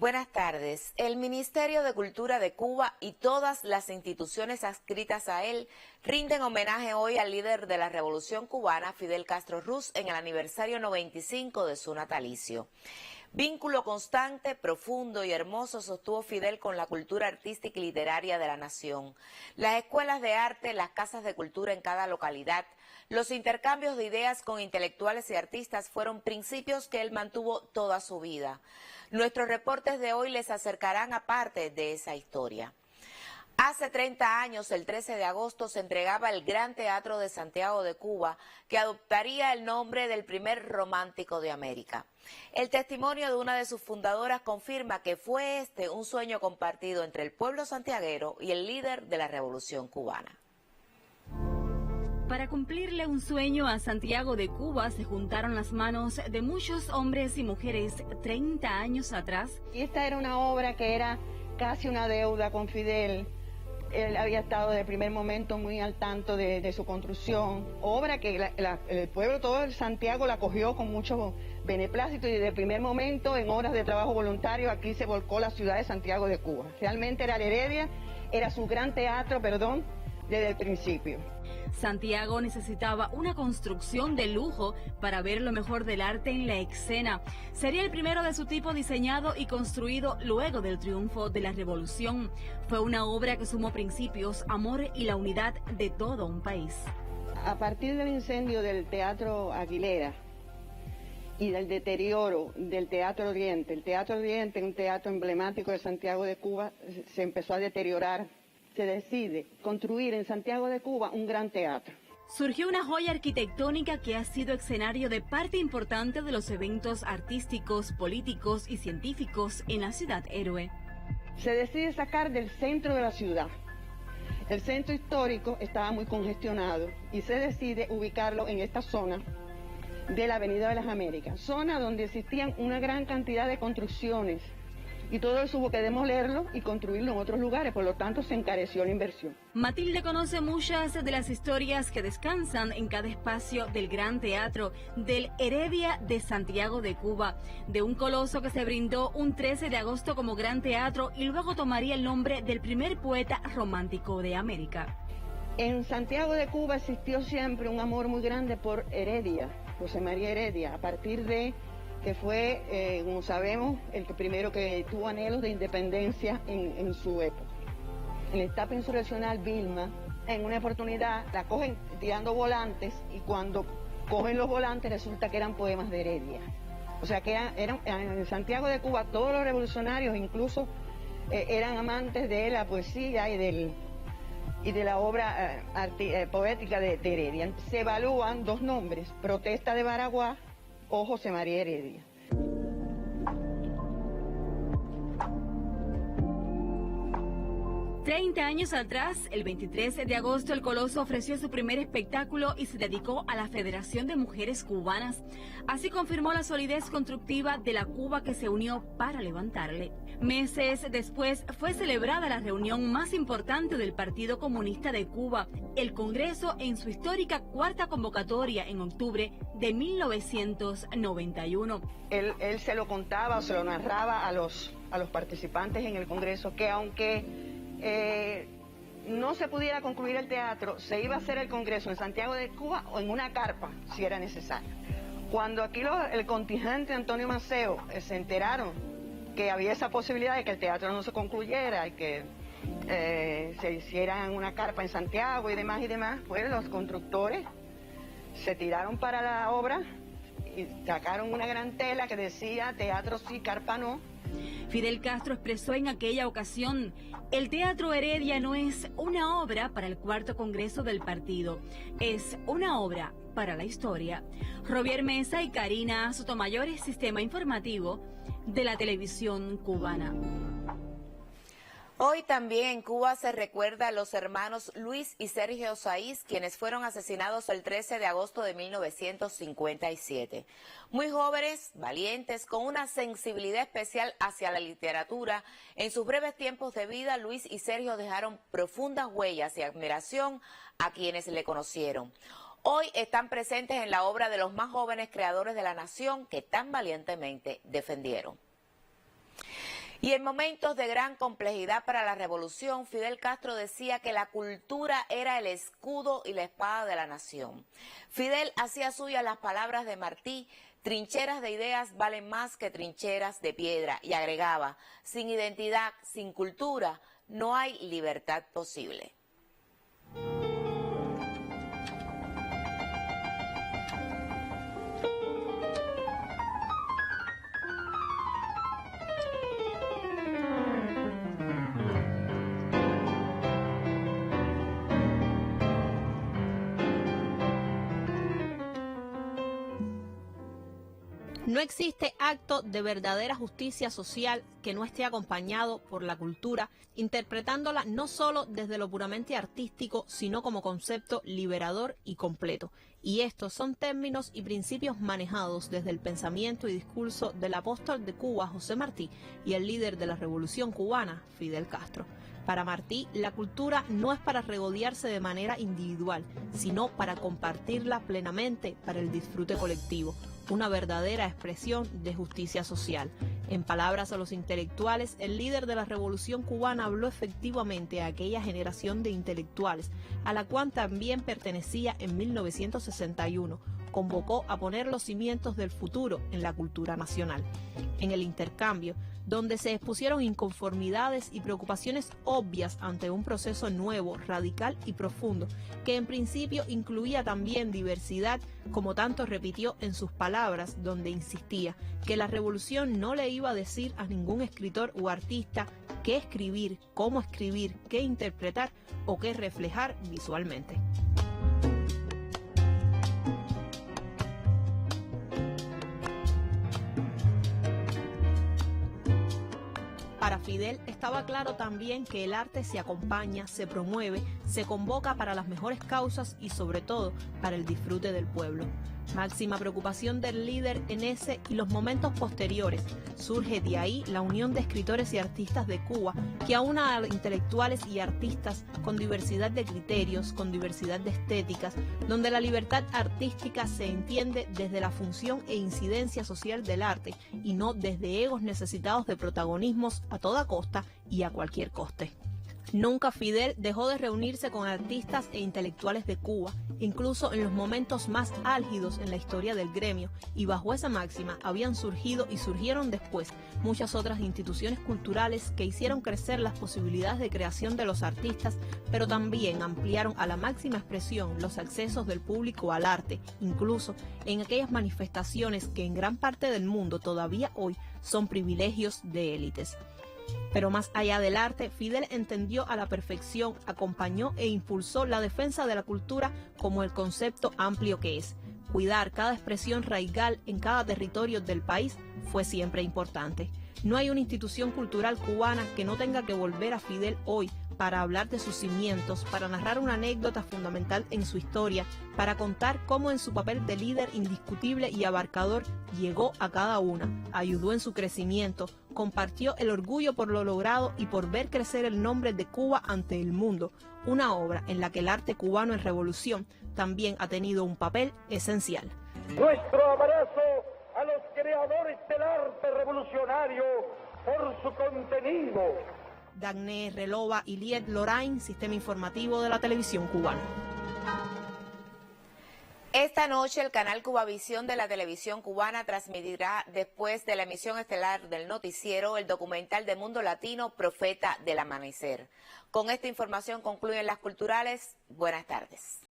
Buenas tardes. El Ministerio de Cultura de Cuba y todas las instituciones adscritas a él rinden homenaje hoy al líder de la Revolución Cubana, Fidel Castro Ruz, en el aniversario 95 de su natalicio. Vínculo constante, profundo y hermoso sostuvo Fidel con la cultura artística y literaria de la nación. Las escuelas de arte, las casas de cultura en cada localidad, los intercambios de ideas con intelectuales y artistas fueron principios que él mantuvo toda su vida. Nuestros reportes de hoy les acercarán a parte de esa historia. Hace 30 años, el 13 de agosto, se entregaba el Gran Teatro de Santiago de Cuba, que adoptaría el nombre del primer romántico de América. El testimonio de una de sus fundadoras confirma que fue este un sueño compartido entre el pueblo santiaguero y el líder de la Revolución Cubana. Para cumplirle un sueño a Santiago de Cuba se juntaron las manos de muchos hombres y mujeres 30 años atrás. Y esta era una obra que era casi una deuda con Fidel. Él había estado desde el primer momento muy al tanto de su construcción. Obra que el pueblo, todo el Santiago la acogió con mucho beneplácito y desde el primer momento, en horas de trabajo voluntario, aquí se volcó la ciudad de Santiago de Cuba. Realmente era la Heredia, era su gran teatro, desde el principio. Santiago necesitaba una construcción de lujo para ver lo mejor del arte en la escena. Sería el primero de su tipo diseñado y construido luego del triunfo de la Revolución. Fue una obra que sumó principios, amor y la unidad de todo un país. A partir del incendio del Teatro Aguilera y del deterioro del Teatro Oriente, el Teatro Oriente, un teatro emblemático de Santiago de Cuba, se empezó a deteriorar. Se decide construir en Santiago de Cuba un gran teatro. Surgió una joya arquitectónica que ha sido escenario de parte importante de los eventos artísticos, políticos y científicos en la ciudad héroe. Se decide sacar del centro de la ciudad. El centro histórico estaba muy congestionado y se decide ubicarlo en esta zona de la Avenida de las Américas, zona donde existían una gran cantidad de construcciones. Y todo eso hubo que demolerlo y construirlo en otros lugares, por lo tanto se encareció la inversión. Matilde conoce muchas de las historias que descansan en cada espacio del Gran Teatro, del Heredia de Santiago de Cuba, de un coloso que se brindó un 13 de agosto como Gran Teatro y luego tomaría el nombre del primer poeta romántico de América. En Santiago de Cuba existió siempre un amor muy grande por Heredia, José María Heredia, a partir de que fue, como sabemos, el primero que tuvo anhelos de independencia en su época. En la etapa insurreccional, Vilma, en una oportunidad, la cogen tirando volantes y cuando cogen los volantes resulta que eran poemas de Heredia. O sea que eran en Santiago de Cuba todos los revolucionarios incluso eran amantes de la poesía y de la obra poética de Heredia. Se evalúan dos nombres, Protesta de Baraguá o José María Heredia. Treinta años atrás, el 23 de agosto, el Coloso ofreció su primer espectáculo y se dedicó a la Federación de Mujeres Cubanas. Así confirmó la solidez constructiva de la Cuba que se unió para levantarle. Meses después fue celebrada la reunión más importante del Partido Comunista de Cuba, el Congreso, en su histórica cuarta convocatoria en octubre de 1991. Él se lo contaba o se lo narraba a los participantes en el Congreso que aunque no se pudiera concluir el teatro, se iba a hacer el Congreso en Santiago de Cuba o en una carpa, si era necesario. Cuando aquí el contingente de Antonio Maceo se enteraron que había esa posibilidad de que el teatro no se concluyera y que se hiciera en una carpa en Santiago y demás, pues los constructores se tiraron para la obra y sacaron una gran tela que decía teatro sí, carpa no. Fidel Castro expresó en aquella ocasión: el Teatro Heredia no es una obra para el cuarto congreso del partido, es una obra para la historia. Robier Mesa y Karina Sotomayor, Sistema Informativo de la Televisión Cubana. Hoy también en Cuba se recuerda a los hermanos Luis y Sergio Saiz, quienes fueron asesinados el 13 de agosto de 1957. Muy jóvenes, valientes, con una sensibilidad especial hacia la literatura, en sus breves tiempos de vida, Luis y Sergio dejaron profundas huellas y admiración a quienes le conocieron. Hoy están presentes en la obra de los más jóvenes creadores de la nación que tan valientemente defendieron. Y en momentos de gran complejidad para la revolución, Fidel Castro decía que la cultura era el escudo y la espada de la nación. Fidel hacía suyas las palabras de Martí: trincheras de ideas valen más que trincheras de piedra, y agregaba: sin identidad, sin cultura, no hay libertad posible. No existe acto de verdadera justicia social que no esté acompañado por la cultura, interpretándola no solo desde lo puramente artístico, sino como concepto liberador y completo. Y estos son términos y principios manejados desde el pensamiento y discurso del apóstol de Cuba, José Martí, y el líder de la Revolución Cubana, Fidel Castro. Para Martí, la cultura no es para regodearse de manera individual, sino para compartirla plenamente para el disfrute colectivo, una verdadera expresión de justicia social. En palabras a los intelectuales, el líder de la Revolución Cubana habló efectivamente a aquella generación de intelectuales, a la cual también pertenecía en 1961. Convocó a poner los cimientos del futuro en la cultura nacional. En el intercambio, donde se expusieron inconformidades y preocupaciones obvias ante un proceso nuevo, radical y profundo, que en principio incluía también diversidad, como tanto repitió en sus palabras, donde insistía que la revolución no le iba a decir a ningún escritor o artista qué escribir, cómo escribir, qué interpretar o qué reflejar visualmente. Para Fidel estaba claro también que el arte se acompaña, se promueve, se convoca para las mejores causas y sobre todo para el disfrute del pueblo. Máxima preocupación del líder en ese y los momentos posteriores. Surge de ahí la unión de escritores y artistas de Cuba, que aúna a intelectuales y artistas con diversidad de criterios, con diversidad de estéticas, donde la libertad artística se entiende desde la función e incidencia social del arte y no desde egos necesitados de protagonismos a toda costa y a cualquier coste. Nunca Fidel dejó de reunirse con artistas e intelectuales de Cuba, incluso en los momentos más álgidos en la historia del gremio, y bajo esa máxima habían surgido y surgieron después muchas otras instituciones culturales que hicieron crecer las posibilidades de creación de los artistas, pero también ampliaron a la máxima expresión los accesos del público al arte, incluso en aquellas manifestaciones que en gran parte del mundo todavía hoy son privilegios de élites. Pero más allá del arte, Fidel entendió a la perfección, acompañó e impulsó la defensa de la cultura como el concepto amplio que es. Cuidar cada expresión raigal en cada territorio del país fue siempre importante. No hay una institución cultural cubana que no tenga que volver a Fidel hoy para hablar de sus cimientos, para narrar una anécdota fundamental en su historia, para contar cómo en su papel de líder indiscutible y abarcador llegó a cada una, ayudó en su crecimiento, compartió el orgullo por lo logrado y por ver crecer el nombre de Cuba ante el mundo, una obra en la que el arte cubano en revolución también ha tenido un papel esencial. Nuestro abrazo a los creadores del arte revolucionario por su contenido. Dagné Relova y Liet Lorain, Sistema Informativo de la Televisión Cubana. Esta noche el canal Cubavisión de la Televisión Cubana transmitirá, después de la emisión estelar del noticiero, el documental de Mundo Latino Profeta del Amanecer. Con esta información concluyen las culturales. Buenas tardes.